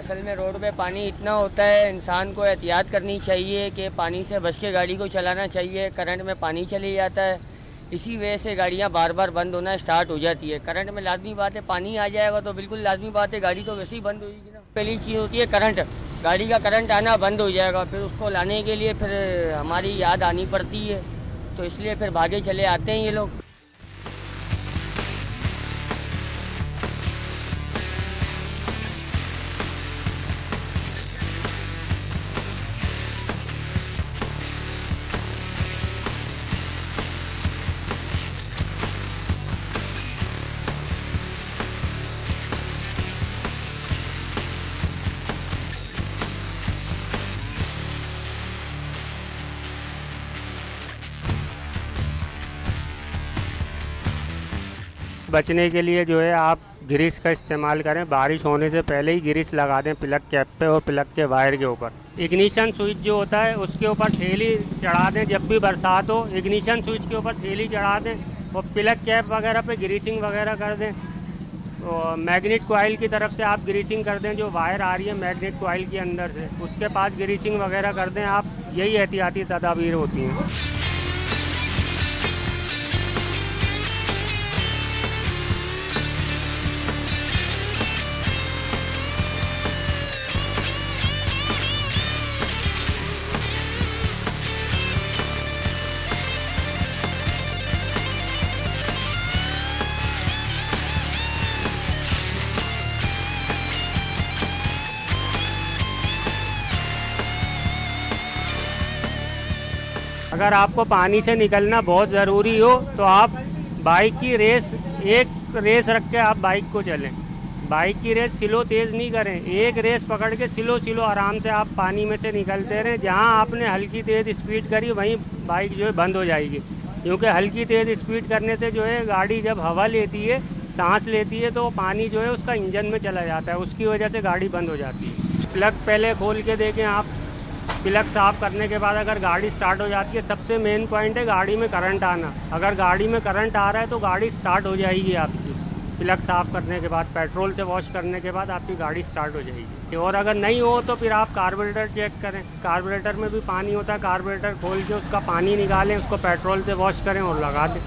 असल में रोड पे पानी इतना होता है, इंसान को एहतियात करनी चाहिए कि पानी से बच के गाड़ी को चलाना चाहिए। करंट में पानी चले जाता है, इसी वजह से गाड़ियाँ बार बार बंद होना स्टार्ट हो जाती है। करंट में लाजमी बात है, पानी आ जाएगा तो बिल्कुल लाजमी बात है गाड़ी तो वैसे ही बंद होगी ना। पहली चीज़ होती है करंट, गाड़ी का करंट आना बंद हो जाएगा, फिर उसको लाने के लिए फिर हमारी याद आनी पड़ती है, तो इसलिए फिर भागे चले आते हैं ये लोग। बचने के लिए जो है आप ग्रीस का इस्तेमाल करें। बारिश होने से पहले ही ग्रीस लगा दें प्लग कैप पे और प्लग के वायर के ऊपर। इग्निशन स्विच जो होता है उसके ऊपर थैली चढ़ा दें। जब भी बरसात हो इग्निशन स्विच के ऊपर थैली चढ़ा दें और प्लग कैप वगैरह पे ग्रीसिंग वगैरह कर दें। और मैग्नेट कॉइल की तरफ से आप ग्रीसिंग कर दें, जो वायर आ रही है मैग्नेट कॉइल के अंदर से उसके पास ग्रीसिंग वगैरह कर दें आप। यही एहतियाती तदाबीर होती हैं। अगर आपको पानी से निकलना बहुत ज़रूरी हो तो आप बाइक की रेस, एक रेस रख के आप बाइक को चलें। बाइक की रेस स्लो तेज़ नहीं करें, एक रेस पकड़ के स्लो स्लो आराम से आप पानी में से निकलते रहें। जहां आपने हल्की तेज़ स्पीड करी वहीं बाइक जो है बंद हो जाएगी, क्योंकि हल्की तेज़ स्पीड करने से जो है गाड़ी जब हवा लेती है, सांस लेती है, तो पानी जो है उसका इंजन में चला जाता है, उसकी वजह से गाड़ी बंद हो जाती है। प्लग पहले खोल के देखें आप। प्लग साफ़ करने के बाद अगर गाड़ी स्टार्ट हो जाती है, सबसे मेन पॉइंट है गाड़ी में करंट आना। अगर गाड़ी में करंट आ रहा है तो गाड़ी स्टार्ट हो जाएगी आपकी। प्लग साफ़ करने के बाद, पेट्रोल से वॉश करने के बाद आपकी गाड़ी स्टार्ट हो जाएगी। और अगर नहीं हो तो फिर आप कार्बोरेटर चेक करें। कार्बोरेटर में भी पानी होता है, कार्बोरेटर खोल के उसका पानी निकालें, उसको पेट्रोल से वॉश करें और लगा दें।